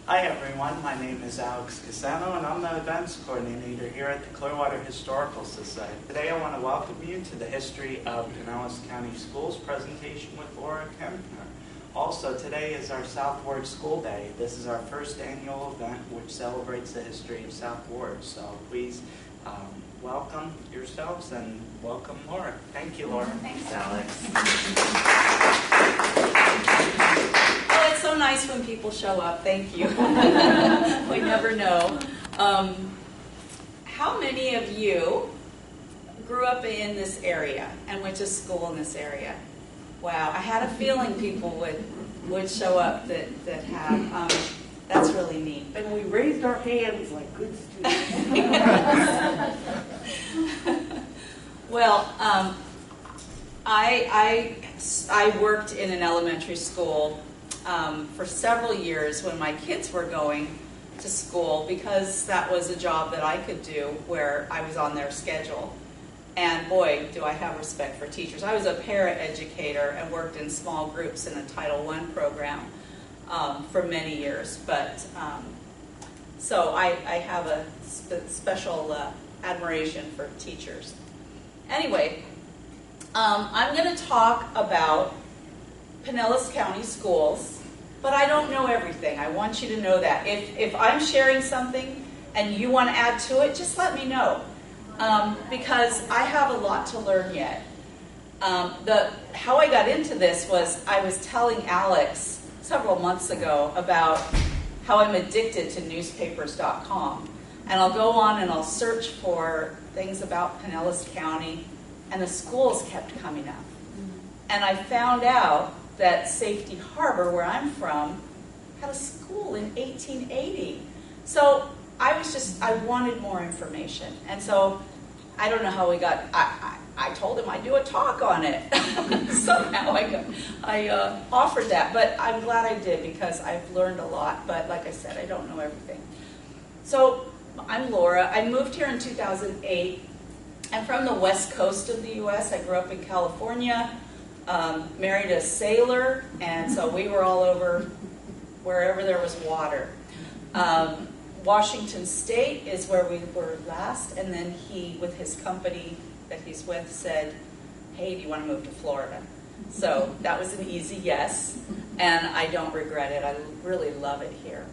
Hi everyone, my name is Alex Casano and I'm the events coordinator here at the Clearwater Historical Society. Today I want to welcome you to the History of Pinellas County Schools presentation with Laura Kepner. Also, today is our South Ward School Day. This is our first annual event which celebrates the history of South Ward. So please welcome yourselves and welcome Laura. Thank you, Laura. Thanks, Alex. Well, it's so nice when people show up. Thank you. We never know. How many of you grew up in this area and went to school in this area? Wow, I had a feeling people would show up that have. That's really neat. And we raised our hands like good students. Well, I worked in an elementary school for several years when my kids were going to school because that was a job that I could do where I was on their schedule. And boy, do I have respect for teachers. I was a para-educator and worked in small groups in a Title I program for many years. But so I have a special admiration for teachers. Anyway, I'm going to talk about Pinellas County schools, but I don't know everything. I want you to know that. If I'm sharing something and you want to add to it, just let me know. Because I have a lot to learn yet. How I got into this was I was telling Alex several months ago about how I'm addicted to newspapers.com. And I'll go on and I'll search for things about Pinellas County, and the schools kept coming up. And I found out that Safety Harbor, where I'm from, had a school in 1880. So I wanted more information. And so I don't know how we got, I told him I'd do a talk on it. Somehow I offered that, but I'm glad I did because I've learned a lot. But like I said, I don't know everything. So I'm Laura. I moved here in 2008. I'm from the west coast of the U.S. I grew up in California, married a sailor, and so we were all over wherever there was water. Washington State is where we were last, and then he, with his company that he's with, said, hey, do you want to move to Florida? So that was an easy yes, and I don't regret it. I really love it here.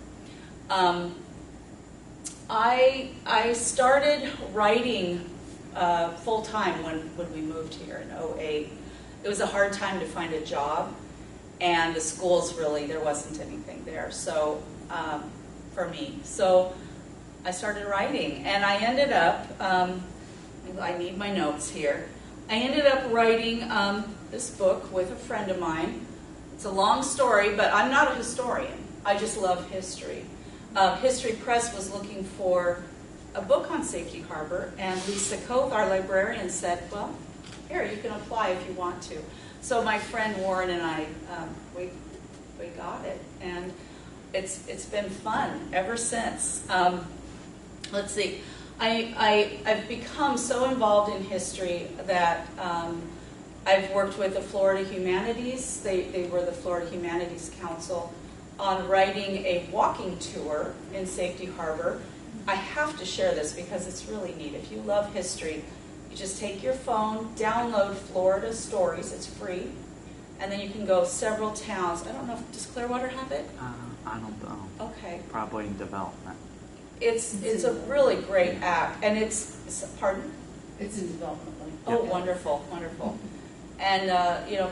I started writing full-time when we moved here in 2008. It was a hard time to find a job, and the schools really, there wasn't anything there. So for me. So I started writing, and I ended up, I need my notes here, I ended up writing this book with a friend of mine. It's a long story, but I'm not a historian. I just love history. History Press was looking for a book on Safety Harbor, and Lisa Koth, our librarian, said, well, here, you can apply if you want to. So my friend Warren and I, we got it, and it's been fun ever since. Let's see. I've become so involved in history that I've worked with the Florida Humanities. They were the Florida Humanities Council on writing a walking tour in Safety Harbor. I have to share this because it's really neat. If you love history, you just take your phone, download Florida Stories. It's free. And then you can go several towns. I don't know, does Clearwater have it? I don't know. Okay. Probably in development. It's a really great app, and it's pardon? It's in development. Oh, wonderful, wonderful. And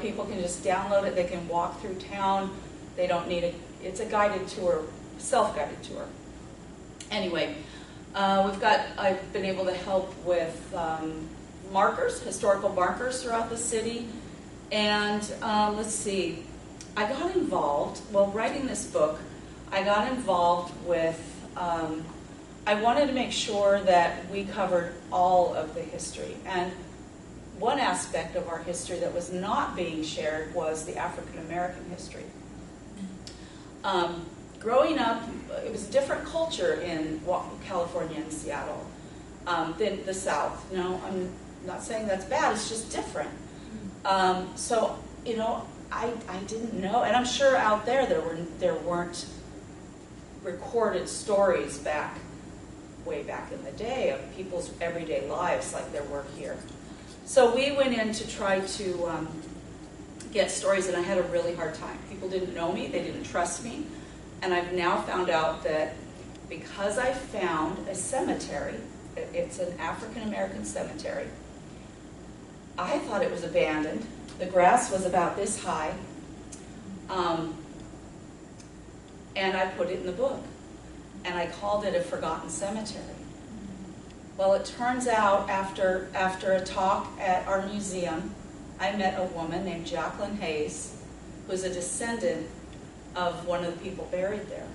people can just download it. They can walk through town. They don't need it's a guided tour, self-guided tour. Anyway, I've been able to help with markers, historical markers throughout the city. And let's see, I got involved, while writing this book, I got involved with, I wanted to make sure that we covered all of the history. And one aspect of our history that was not being shared was the African American history. Growing up, it was a different culture in California and Seattle than the South. I'm not saying that's bad, it's just different. So, I didn't know, and I'm sure out there weren't recorded stories way back in the day of people's everyday lives like there were here. So we went in to try to get stories, and I had a really hard time. People didn't know me, they didn't trust me, and I've now found out that because I found a cemetery, it's an African American cemetery, I thought it was abandoned. The grass was about this high, and I put it in the book, and I called it a forgotten cemetery. Well, it turns out after a talk at our museum, I met a woman named Jacqueline Hayes, who's a descendant of one of the people buried there.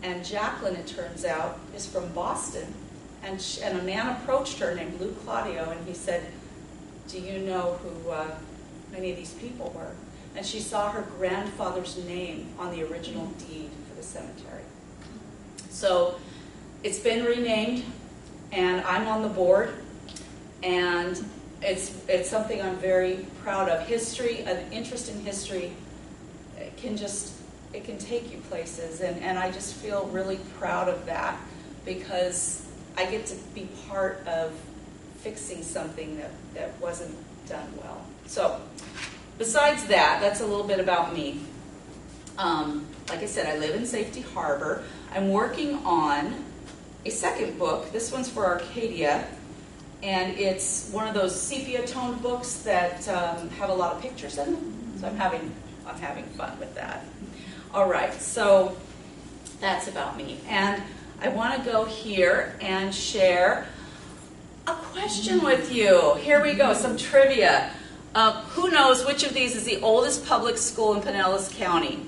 And Jacqueline, it turns out, is from Boston. And a man approached her named Lou Claudio, and he said, do you know who many of these people were? And she saw her grandfather's name on the original deed for the cemetery. So it's been renamed, and I'm on the board, and it's something I'm very proud of. History, an interest in history, it can take you places, and I just feel really proud of that because I get to be part of fixing something that wasn't done well. So besides that, that's a little bit about me. Like I said, I live in Safety Harbor. I'm working on a second book. This one's for Arcadia, and it's one of those sepia-toned books that have a lot of pictures in them. So I'm having fun with that. All right, so that's about me. And I want to go here and share a question with you. Here we go, some trivia. Who knows which of these is the oldest public school in Pinellas County?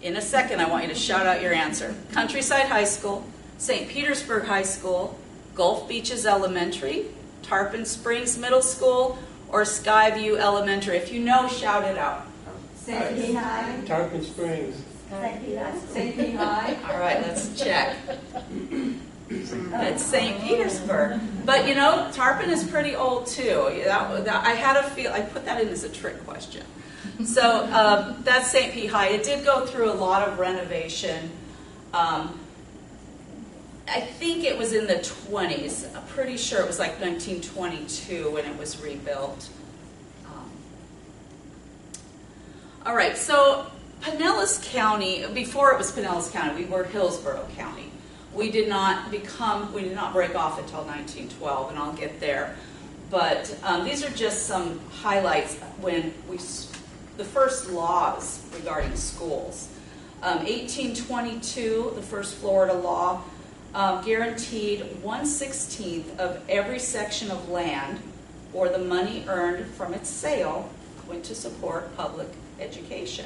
In a second, I want you to shout out your answer. Countryside High School, St. Petersburg High School, Gulf Beaches Elementary, Tarpon Springs Middle School, or Skyview Elementary. If you know, shout it out. St. P. High. Tarpon Springs. St. P. High. All right, let's check. It's St. Petersburg. But you know, Tarpon is pretty old too. I had a feel, I put that in as a trick question. So that's St. P. High. It did go through a lot of renovation. I think it was in the 20s. I'm pretty sure it was like 1922 when it was rebuilt. All right, so Pinellas County, before it was Pinellas County, we were Hillsborough County. We did not break off until 1912, and I'll get there. But these are just some highlights when the first laws regarding schools. 1822, the first Florida law, guaranteed 1/16 of every section of land or the money earned from its sale went to support public education.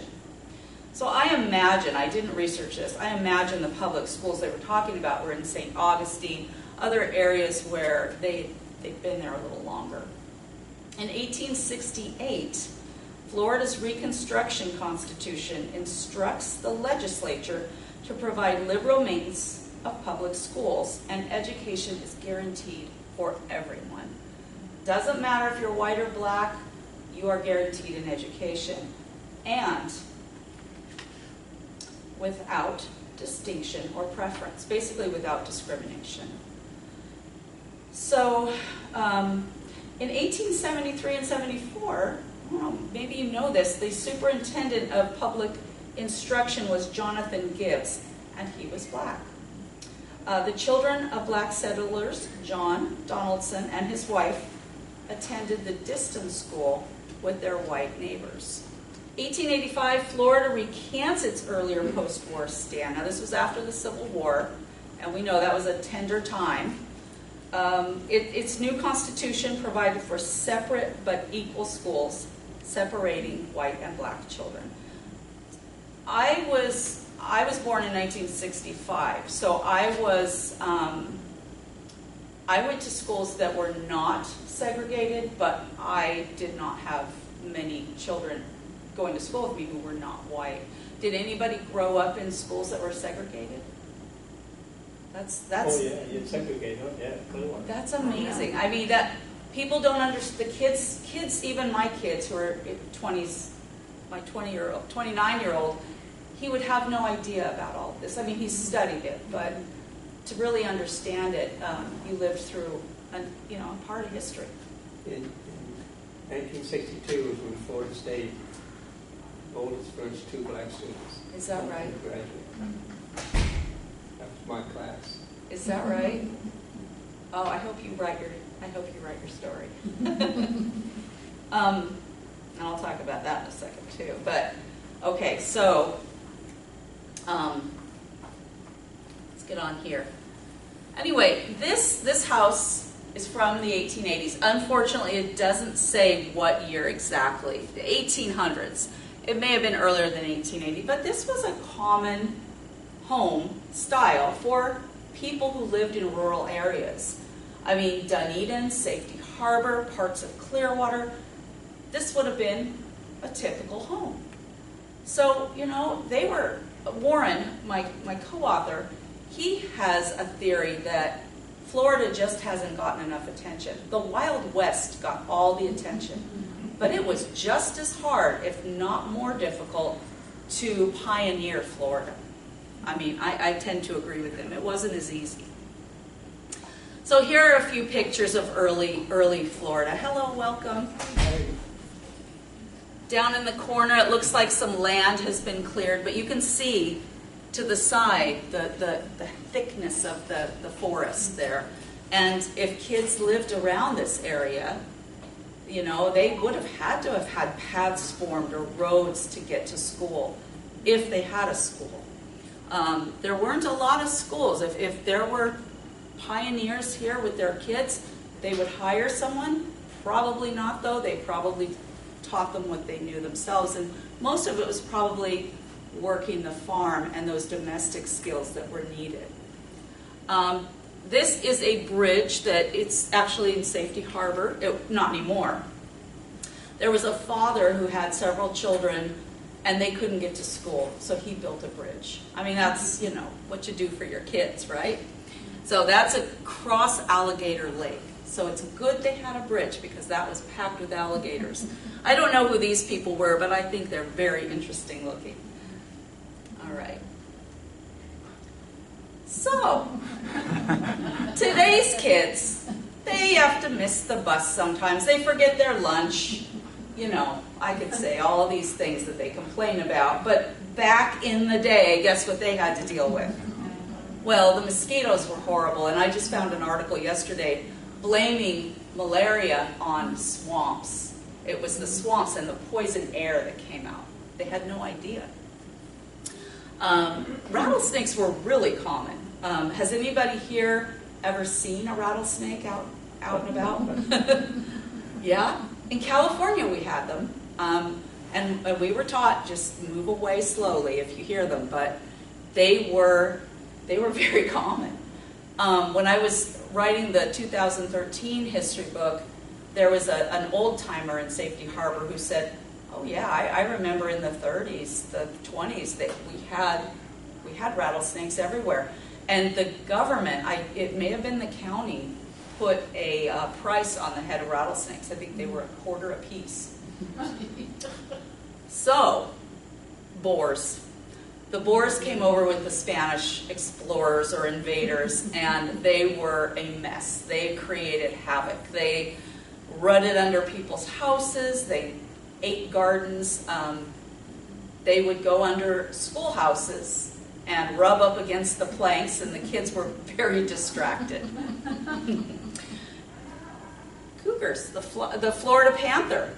So I imagine, I didn't research this, I imagine the public schools they were talking about were in St. Augustine, other areas where they've been there a little longer. In 1868, Florida's Reconstruction Constitution instructs the legislature to provide liberal maintenance of public schools, and education is guaranteed for everyone. Doesn't matter if you're white or black, you are guaranteed an education, and without distinction or preference, basically without discrimination. So in 1873 and 74, I don't know, maybe you know this, the superintendent of public instruction was Jonathan Gibbs, and he was black. The children of black settlers, John Donaldson and his wife, attended the distance school with their white neighbors. 1885, Florida recants its earlier post-war stand. Now, this was after the Civil War, and we know that was a tender time. Its new constitution provided for separate but equal schools, separating white and black children. I was born in 1965, so I went to schools that were not segregated, but I did not have many children going to school with me who were not white. Did anybody grow up in schools that were segregated? That's Oh yeah, you segregate, huh? Yeah, Clearwater. That's amazing. I mean, that people don't understand. The kids, even my kids who are 20s, my 29-year-old, he would have no idea about all of this. I mean, he studied it, but to really understand it, you lived through a part of history. In 1962 was when Florida State enrolled its first 2 black students. Is that right? Graduate. That was my class. Is that right? Oh, I hope you write your story. And I'll talk about that in a second too. But okay, so let's get on here. Anyway, this house is from the 1880s. Unfortunately, it doesn't say what year exactly. The 1800s. It may have been earlier than 1880, but this was a common home style for people who lived in rural areas. I mean, Dunedin, Safety Harbor, parts of Clearwater, this would have been a typical home. So, they were, Warren, my co-author, he has a theory that Florida just hasn't gotten enough attention. The Wild West got all the attention, but it was just as hard, if not more difficult, to pioneer Florida. I mean, I tend to agree with him. It wasn't as easy. So here are a few pictures of early Florida. Hello, welcome. Down in the corner, it looks like some land has been cleared, but you can see to the side the thickness of the forest there. And if kids lived around this area, they would have had to have had paths formed or roads to get to school if they had a school. There weren't a lot of schools. If there were pioneers here with their kids, they would hire someone. Probably not, though. They probably taught them what they knew themselves. And most of it was probably working the farm and those domestic skills that were needed. This is a bridge that it's actually in Safety Harbor. Not anymore. There was a father who had several children and they couldn't get to school, so he built a bridge. I mean, that's, what you do for your kids, right? So that's across Alligator Lake. So it's good they had a bridge because that was packed with alligators. I don't know who these people were, but I think they're very interesting looking. All right. So, today's kids, they have to miss the bus sometimes. They forget their lunch. I could say all of these things that they complain about, but back in the day, guess what they had to deal with? Well, the mosquitoes were horrible, and I just found an article yesterday blaming malaria on swamps. It was the swamps and the poison air that came out. They had no idea. Rattlesnakes were really common. Has anybody here ever seen a rattlesnake out and about? Yeah? In California we had them. And we were taught just move away slowly if you hear them, but they were very common. When I was writing the 2013 history book, there was an old-timer in Safety Harbor who said, oh yeah, I remember in the 30s, the 20s, that we had rattlesnakes everywhere. And the government, it may have been the county, put a price on the head of rattlesnakes. I think they were $0.25 apiece. So, boars. The Boers came over with the Spanish explorers or invaders, and they were a mess. They created havoc. They rutted under people's houses. They ate gardens. They would go under schoolhouses and rub up against the planks, and the kids were very distracted. Cougars, the Florida panther.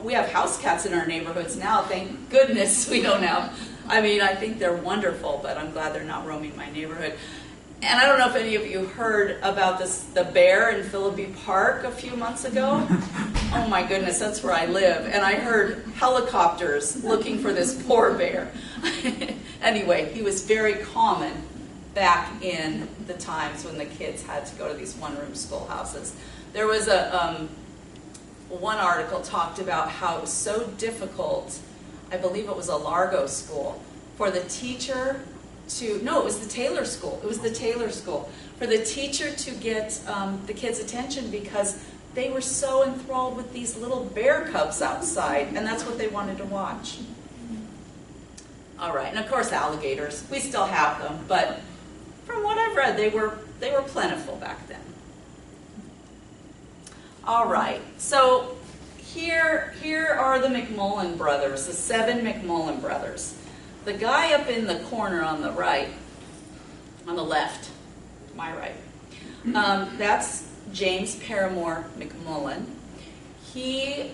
We have house cats in our neighborhoods now. Thank goodness we don't have. I mean, I think they're wonderful, but I'm glad they're not roaming my neighborhood. And I don't know if any of you heard about the bear in Philippi Park a few months ago. Oh my goodness, that's where I live. And I heard helicopters looking for this poor bear. Anyway, he was very common back in the times when the kids had to go to these one-room schoolhouses. There was one article talked about how it was so difficult, I believe it was a Largo school, for the teacher it was the Taylor school. It was the Taylor school. For the teacher to get the kids' attention because they were so enthralled with these little bear cubs outside, and that's what they wanted to watch. All right, and of course alligators. We still have them, but from what I've read, they were plentiful back then. All right, so here are the McMullen brothers, the 7 McMullen brothers. The guy up in the corner on the right, on the left, my right, that's James Paramore McMullen. He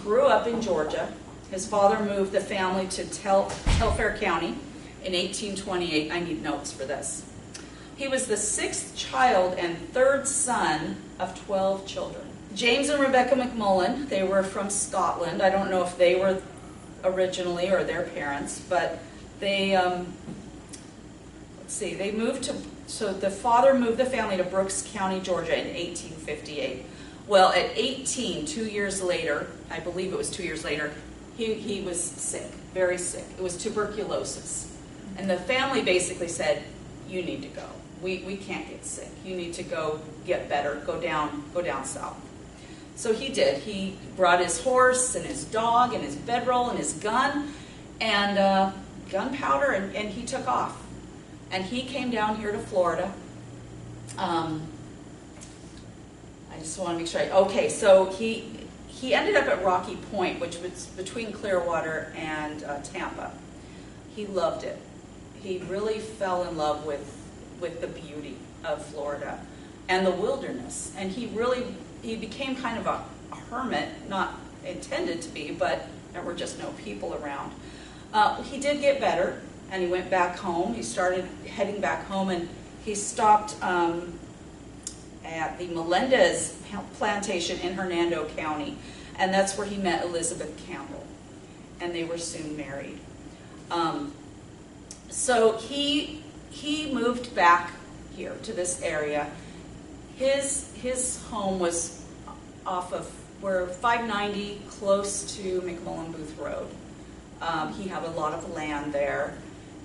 grew up in Georgia. His father moved the family to Telfair County in 1828. I need notes for this. He was the 6th child and 3rd son of 12 children. James and Rebecca McMullen, they were from Scotland. I don't know if they were originally or their parents, but they, they moved to, so the father moved the family to Brooks County, Georgia in 1858. Well, at 18, 2 years later, I believe it was 2 years later, he was sick, very sick. It was tuberculosis. And the family basically said, you need to go. We can't get sick. You need to go get better, go down south. So he did. He brought his horse and his dog and his bedroll and his gun and gunpowder, and he took off. And he came down here to Florida. I just want to make sure. Okay, so he ended up at Rocky Point, which was between Clearwater and Tampa. He loved it. He really fell in love with the beauty of Florida and the wilderness. And he became kind of a hermit, not intended to be, but there were just no people around. He did get better, and he went back home. He started heading back home, and he stopped at the Melendez plantation in Hernando County, and that's where he met Elizabeth Campbell, and they were soon married. So he moved back here to this area. His home was off of where 590, close to McMullen Booth Road. He had a lot of land there,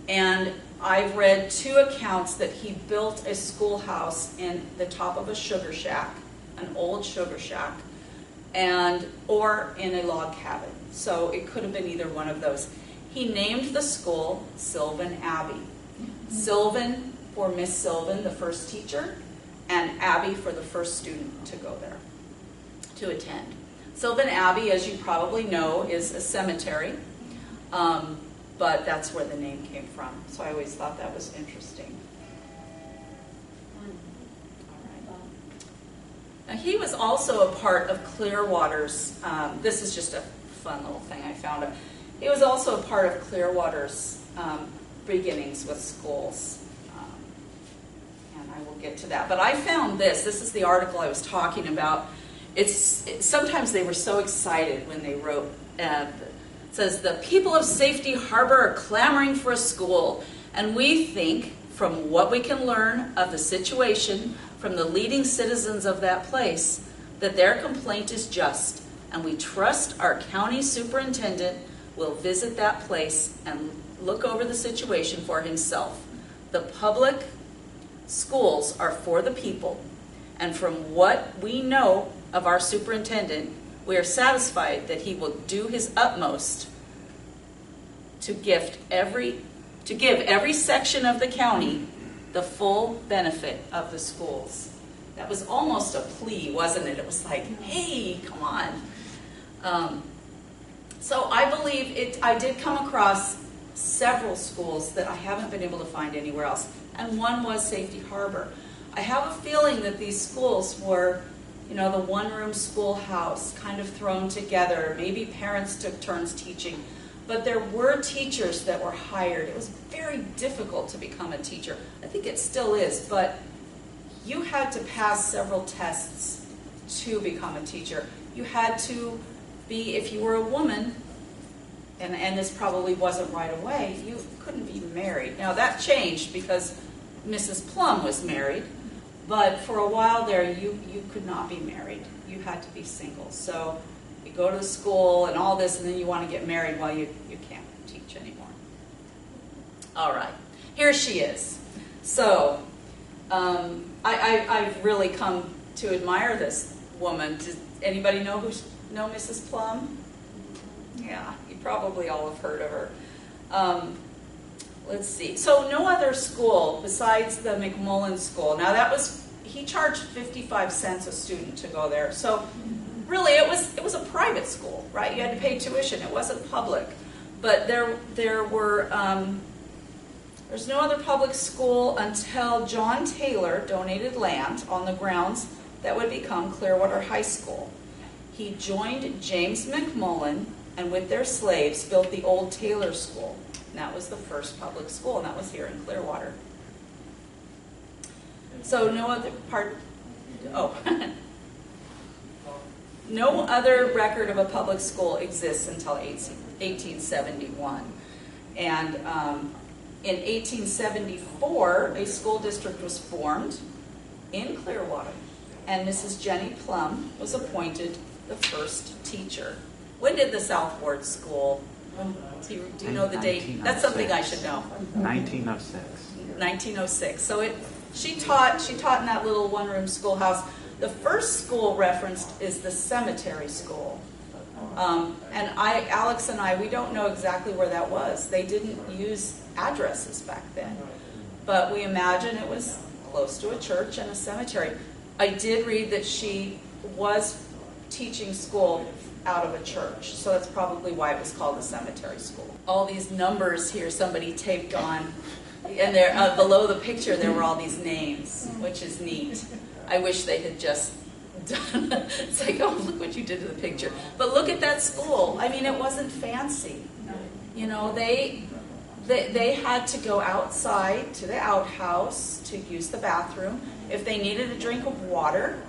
and I've read 2 accounts that he built a schoolhouse in the top of a sugar shack, an old sugar shack, or in a log cabin. So it could have been either one of those. He named the school Sylvan Abbey. Sylvan for Miss Sylvan, the first teacher, and Abbey for the first student to go there, to attend. Sylvan Abbey, as you probably know, is a cemetery, but that's where the name came from. So I always thought that was interesting. Now, he was also a part of Clearwater's, this is just a fun little thing I found. He was also a part of Clearwater's beginnings with schools. And I will get to that. But I found this is the article I was talking about. Sometimes they were so excited when they wrote, it says, the people of Safety Harbor are clamoring for a school, and we think, from what we can learn of the situation from the leading citizens of that place, that their complaint is just, and we trust our county superintendent will visit that place and look over the situation for himself. The public schools are for the people, and from what we know of our superintendent, we are satisfied that he will do his utmost to give every section of the county the full benefit of the schools. That was almost a plea, wasn't it? It was like, hey, come on. So I believe I did come across several schools that I haven't been able to find anywhere else, and one was Safety Harbor. I have a feeling that these schools were, the one-room schoolhouse kind of thrown together. Maybe parents took turns teaching, but there were teachers that were hired. It was very difficult to become a teacher. I think it still is, but you had to pass several tests to become a teacher. You had to be, if you were a woman, and this probably wasn't right away, you couldn't be married. Now that changed because Mrs. Plum was married, but for a while there you could not be married. You had to be single. So you go to the school and all this, and then you want to get married. Well, you can't teach anymore. All right, here she is. So I've really come to admire this woman. Does anybody know Mrs. Plum? Yeah, you probably all have heard of her. Let's see. So no other school besides the McMullen School. Now he charged 55 cents a student to go there. So really it was a private school, right? You had to pay tuition. It wasn't public. But there's no other public school until John Taylor donated land on the grounds that would become Clearwater High School. He joined James McMullen and with their slaves built the old Taylor School. And that was the first public school, and that was here in Clearwater. So no other record of a public school exists until 1871. And in 1874, a school district was formed in Clearwater, and Mrs. Jenny Plum was appointed the first teacher. When did the South Ward School, do you know the date? That's something I should know. 1906. 1906. So she taught in that little one-room schoolhouse. The first school referenced is the cemetery school. And Alex and I, we don't know exactly where that was. They didn't use addresses back then. But we imagine it was close to a church and a cemetery. I did read that she was teaching school out of a church, so that's probably why it was called the cemetery school. All these numbers here somebody taped on, and there below the picture there were all these names, which is neat. I wish they had just done, it's like, oh, look what you did to the picture. But look at that school. I mean, it wasn't fancy. You know, they had to go outside to the outhouse to use the bathroom. If they needed a drink of water,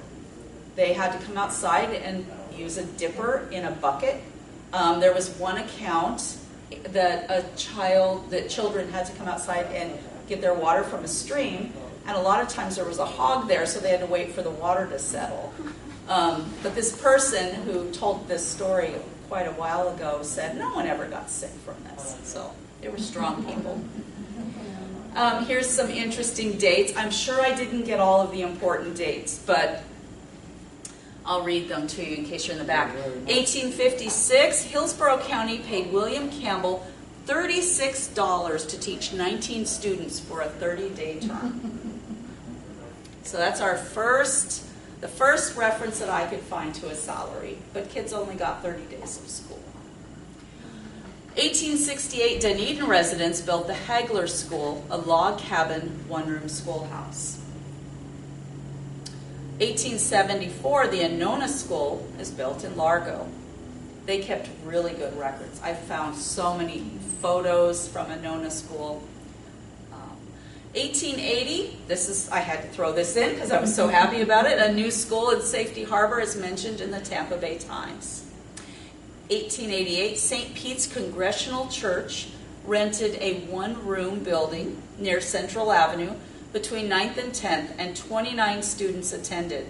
they had to come outside and use a dipper in a bucket. There was one account that children had to come outside and get their water from a stream, and a lot of times there was a hog there, so they had to wait for the water to settle. But this person who told this story quite a while ago said no one ever got sick from this. So they were strong people. Here's some interesting dates. I'm sure I didn't get all of the important dates, but I'll read them to you in case you're in the back. 1856, Hillsborough County paid William Campbell $36 to teach 19 students for a 30-day term. So that's the first reference that I could find to a salary, but kids only got 30 days of school. 1868, Dunedin residents built the Hagler School, a log cabin, one-room schoolhouse. 1874, the Anona School is built in Largo. They kept really good records. I found so many photos from Anona School. 1880, I had to throw this in because I was so happy about it. A new school in Safety Harbor is mentioned in the Tampa Bay Times. 1888, St. Pete's Congregational Church rented a one-room building near Central Avenue between 9th and 10th, and 29 students attended.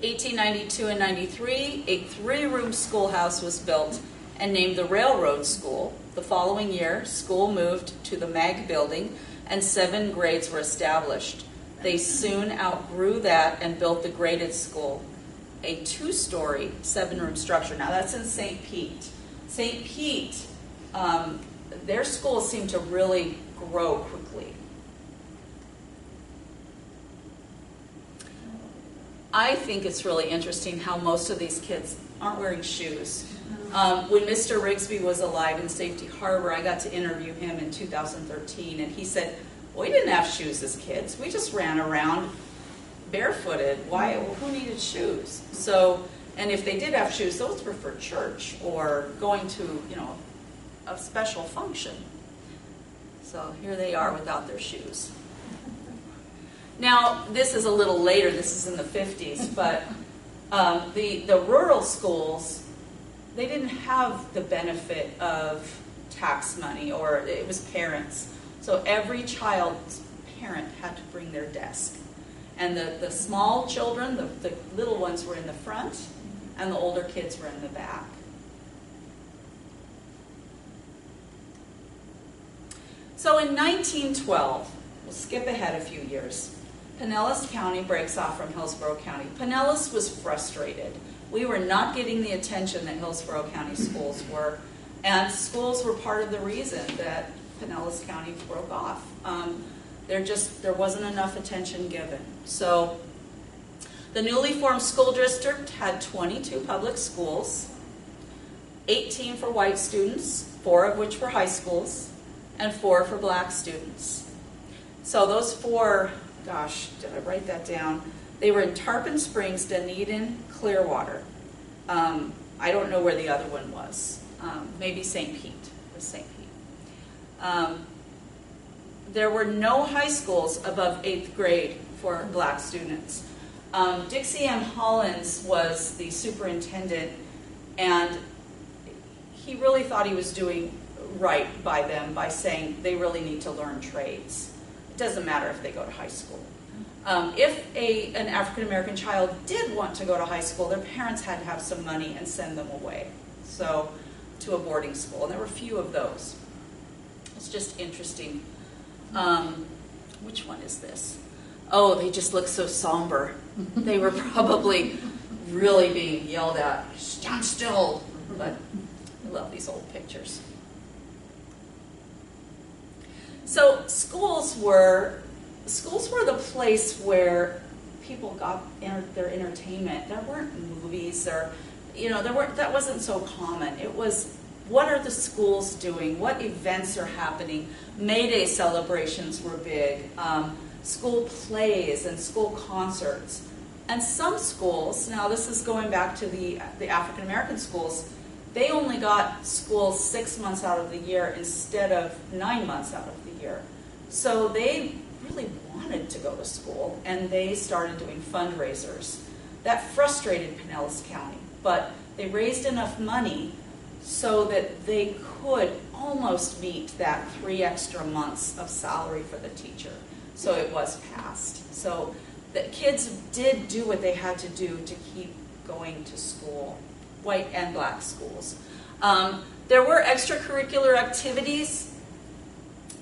1892 and 93, a three-room schoolhouse was built and named the Railroad School. The following year, school moved to the Mag Building, and 7 grades were established. They soon outgrew that and built the graded school, a 2-story, 7-room structure. Now that's in St. Pete. St. Pete, their schools seem to really grow quickly. I think it's really interesting how most of these kids aren't wearing shoes. When Mr. Rigsby was alive in Safety Harbor, I got to interview him in 2013, and he said, well, we didn't have shoes as kids. We just ran around barefooted. Who needed shoes? So, and if they did have shoes, those were for church or going to, a special function. So here they are without their shoes. Now, this is a little later. This is in the 50s, but the rural schools, they didn't have the benefit of tax money, or it was parents. So every child's parent had to bring their desk. And the small children, the little ones were in the front, and the older kids were in the back. So in 1912, we'll skip ahead a few years, Pinellas County breaks off from Hillsborough County. Pinellas was frustrated. We were not getting the attention that Hillsborough County schools were. And schools were part of the reason that Pinellas County broke off. There wasn't enough attention given. So the newly formed school district had 22 public schools, 18 for white students, 4 of which were high schools, and 4 for black students. So those 4, gosh, did I write that down? They were in Tarpon Springs, Dunedin, Clearwater. I don't know where the other one was. Maybe St. Pete. It was St. Pete. There were no high schools above 8th grade for black students. Dixie M. Hollins was the superintendent, and he really thought he was doing right by them by saying they really need to learn trades. It doesn't matter if they go to high school. If an African-American child did want to go to high school, their parents had to have some money and send them away, so to a boarding school. And there were few of those. It's just interesting. Which one is this? Oh, they just look so somber. They were probably really being yelled at, stand still. But I love these old pictures. So schools were the place where people got their entertainment. There weren't movies or, that wasn't so common. It was, what are the schools doing? What events are happening? May Day celebrations were big. School plays and school concerts. And some schools, now this is going back to the African American schools, they only got school 6 months out of the year instead of 9 months out of the year. So they really wanted to go to school, and they started doing fundraisers. That frustrated Pinellas County, but they raised enough money so that they could almost meet that 3 extra months of salary for the teacher. So it was passed. So the kids did do what they had to do to keep going to school, white and black schools. There were extracurricular activities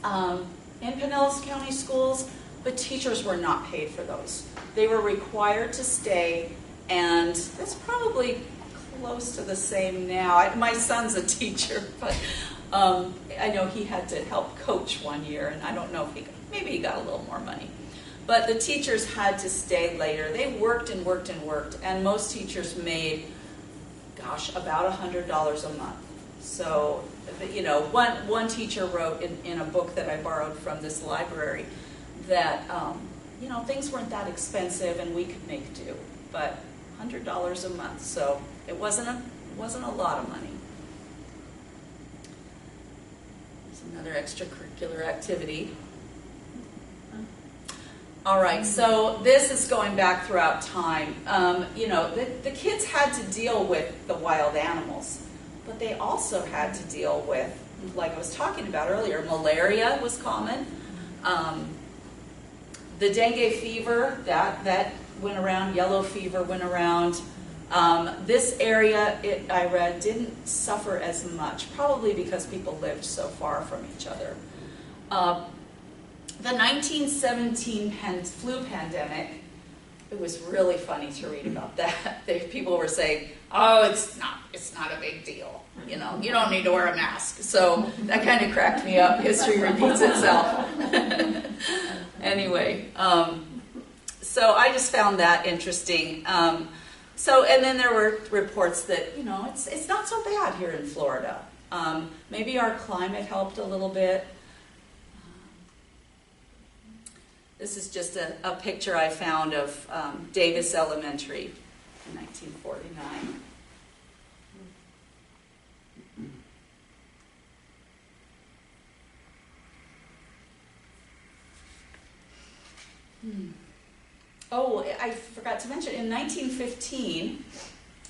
in Pinellas County schools, but teachers were not paid for those. They were required to stay, and it's probably close to the same now. My son's a teacher, but I know he had to help coach one year, and I don't know if maybe he got a little more money. But the teachers had to stay later. They worked and worked and worked, and most teachers made, gosh, about $100 a month. So, one teacher wrote in a book that I borrowed from this library that, things weren't that expensive and we could make do, but $100 a month, so it wasn't a lot of money. There's another extracurricular activity. All right, so this is going back throughout time. The kids had to deal with the wild animals, but they also had to deal with, like I was talking about earlier, malaria was common. The dengue fever, that went around, yellow fever went around. This area, I read, didn't suffer as much, probably because people lived so far from each other. The 1917 flu pandemic, it was really funny to read about that. People were saying, oh, it's not a big deal. You don't need to wear a mask. So that kind of cracked me up. History repeats itself. Anyway, so I just found that interesting. And then there were reports that, it's not so bad here in Florida. Maybe our climate helped a little bit. This is just a picture I found of Davis Elementary in 1949. Oh, I forgot to mention, in 1915,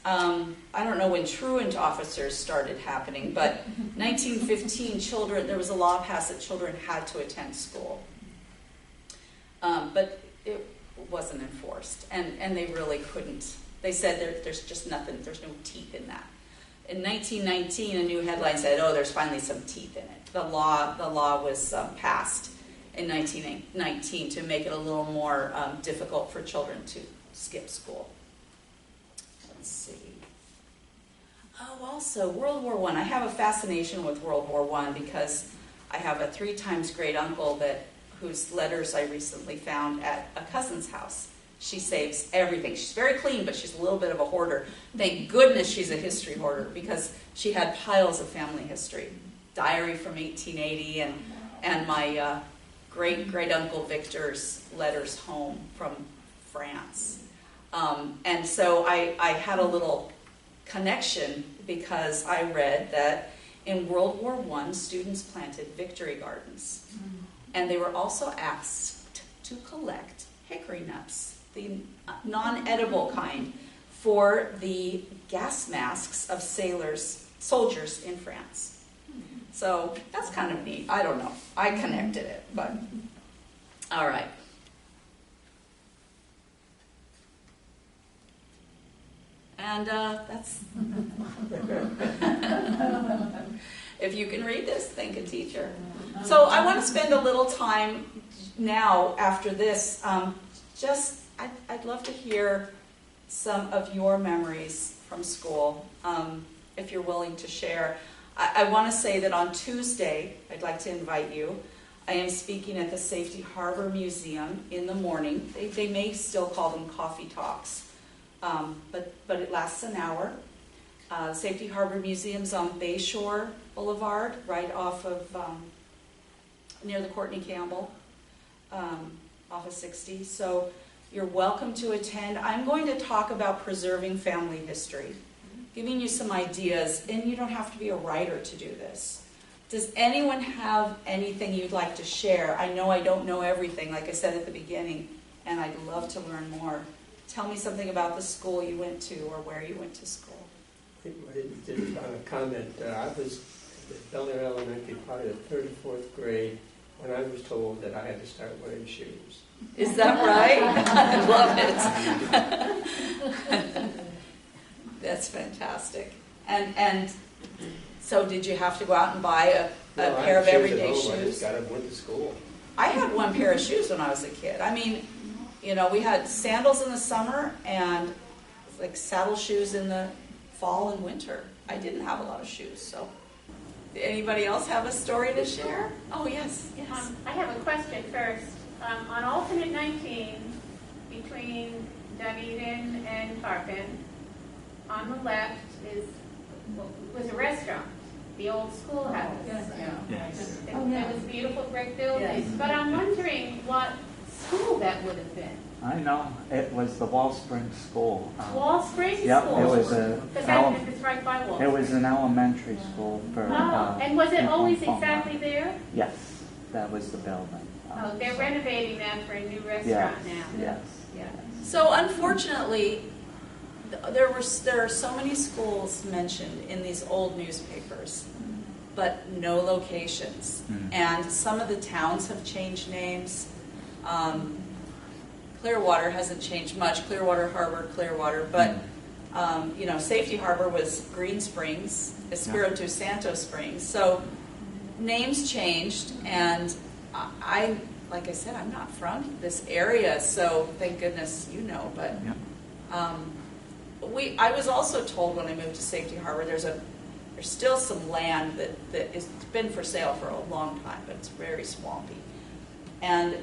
I don't know when truant officers started happening, but 1915 there was a law passed that children had to attend school. But it wasn't enforced, and they really couldn't. They said there's just nothing, there's no teeth in that. In 1919, a new headline said, oh, there's finally some teeth in it. The law was passed in 1919 to make it a little more difficult for children to skip school. Let's see. Oh, also, World War I. I have a fascination with World War I because I have a 3 times great uncle whose letters I recently found at a cousin's house. She saves everything. She's very clean, but she's a little bit of a hoarder. Thank goodness she's a history hoarder because she had piles of family history. Diary from 1880 and my great-great-uncle Victor's letters home from France. And so I had a little connection because I read that in World War I, students planted victory gardens. And they were also asked to collect hickory nuts, the non-edible kind, for the gas masks of soldiers in France. So that's kind of neat. I don't know. I connected it, but all right. And that's... If you can read this, thank a teacher. So I want to spend a little time now after this. I'd love to hear some of your memories from school, if you're willing to share. I want to say that on Tuesday, I'd like to invite you. I am speaking at the Safety Harbor Museum in the morning. They may still call them coffee talks, but it lasts an hour. Safety Harbor Museum's on Bayshore Boulevard, right off of, near the Courtney Campbell, off of 60. So you're welcome to attend. I'm going to talk about preserving family history, giving you some ideas, and you don't have to be a writer to do this. Does anyone have anything you'd like to share? I know I don't know everything, like I said at the beginning, and I'd love to learn more. Tell me something about the school you went to or where you went to school. Just a comment. I was at Bel Air Elementary, probably the 3rd or 4th grade, when I was told that I had to start wearing shoes. Is that right? I love it. That's fantastic. And so did you have to go out and buy a pair of everyday shoes? I just got up and went to school. I had one pair of shoes when I was a kid. I mean, we had sandals in the summer and like saddle shoes in the fall and winter. I didn't have a lot of shoes, so. Did anybody else have a story to share? Oh, yes. I have a question first. On alternate 19, between Dunedin and Tarpon, on the left was a restaurant, the old schoolhouse. Yes. It was beautiful brick buildings. But I'm wondering what school that would have been. I know. It was the Wellspring School. Wall Spring Yep, School? it was It's right by Wall it was an elementary school for. and was it always Palmer. exactly there? Yes, that was the building. They're renovating that for a new Yes, restaurant now. yes. Yeah. So unfortunately, there are so many schools mentioned in these old newspapers, but no locations. And some of the towns have changed names. Clearwater hasn't changed much. Clearwater Harbor, Clearwater, but Safety Harbor was Green Springs, Espiritu Santo Springs. So names changed, and like I said, I'm not from this area, so thank goodness you know. But I was also told when I moved to Safety Harbor, there's still some land that has been for sale for a long time, but it's very swampy. And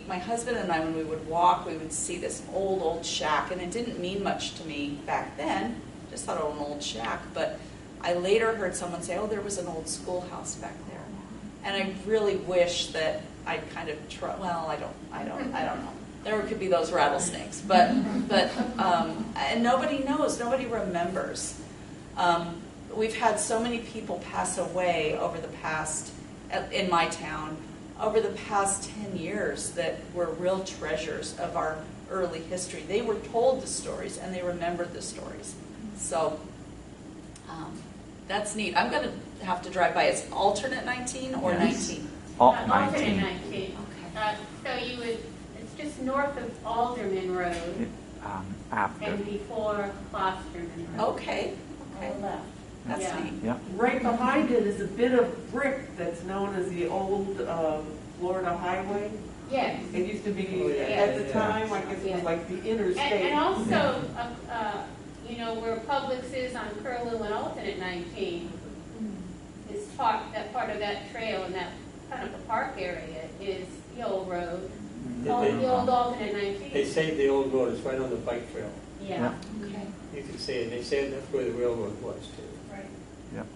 my husband and I, when we would walk, we would see this old shack, and it didn't mean much to me back then. Just thought it was an old shack, but I later heard someone say, "Oh, there was an old schoolhouse back there," and I really wish that I'd kind of well, I don't know. There could be those rattlesnakes, but and nobody knows, nobody remembers. We've had so many people pass away in my town over the past 10 years that were real treasures of our early history. They were told the stories and they remembered the stories. So that's neat. I'm going to have to drive by. It's alternate 19 or 19? Alternate 19. 19. Okay. So it's just north of Alderman Road After. and before Klosterman Road. Okay. On the left. That's Yeah. neat. Yep. Right behind it is a bit of brick that's known as the old Florida Highway. Yes. It used to be, Oh, yeah. at the Yeah. time, I guess it was like the interstate. And also, you know, where Publix is on Curlew and Alternate 19, is that part of that trail and that kind of a park area is the old road. The old Alternate 19. They say the old road is right on the bike trail. Yeah. Okay. You can see it. They say that's where the railroad was too. Right. Yep.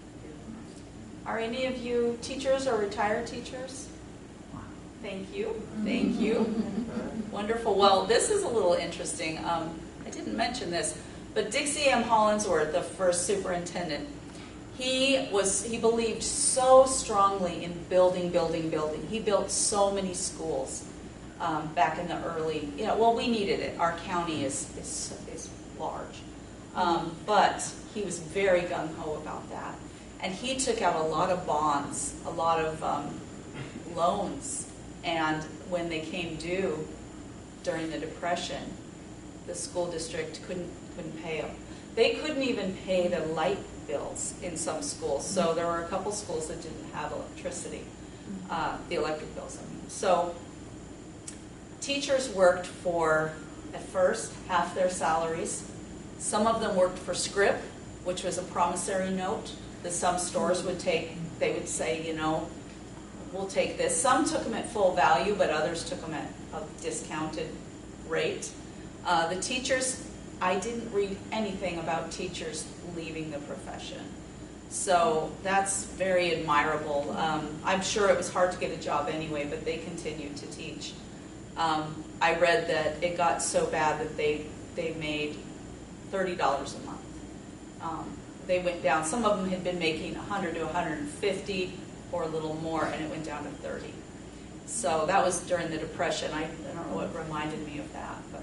Are any of you teachers or retired teachers? Thank you. Thank you. Wonderful. Well, this is a little interesting. I didn't mention this, but Dixie M. Hollinsworth, the first superintendent, he believed so strongly in building. He built so many schools back in the early, we needed it. Our county is large. But he was very gung-ho about that. And he took out a lot of bonds, a lot of loans. And when they came due during the Depression, the school district couldn't pay them. They couldn't even pay the light bills in some schools. So there were a couple schools that didn't have electricity, the electric bills, I mean. So teachers worked for, at first, half their salaries. Some of them worked for scrip, which was a promissory note that some stores would take. They would say, we'll take this. Some took them at full value, but others took them at a discounted rate. The teachers, I didn't read anything about teachers leaving the profession. So that's very admirable. I'm sure it was hard to get a job anyway, but they continued to teach. I read that it got so bad that they made $30 a month. They went down. Some of them had been making $100 to $150 or a little more, and it went down to $30. So that was during the Depression. I don't know what reminded me of that. But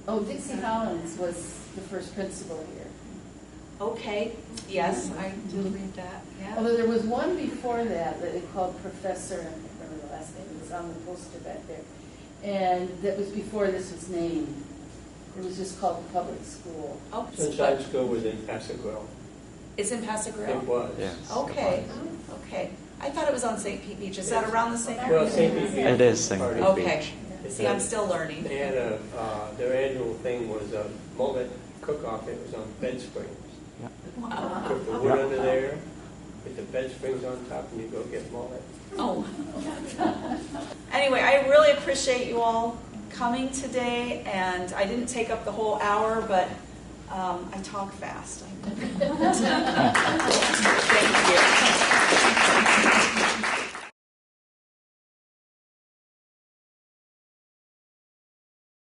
Oh, Dixie Hollins was the first principal here. okay, yes, I did read that. Yeah. Although there was one before that they called Professor, I can't remember the last name, it was on the poster back there. And that was before this was named. It was just called the public school. Oh, Sunshine School was in Paso Grill. it's in Paso Grill? It was. Yes. Okay, okay. I thought it was on St. Pete Beach. Is that around the same Well, area? St. Pete Beach. It is St. Party. Pete Okay. Beach. See, I'm still learning. They had their annual thing was a mullet cook-off. It was on bed springs. Wow. Put the wood under there, put the bed springs on top, and you go get mullet. Oh. Anyway, I really appreciate you all coming today, and I didn't take up the whole hour, but I talk fast. Thank you.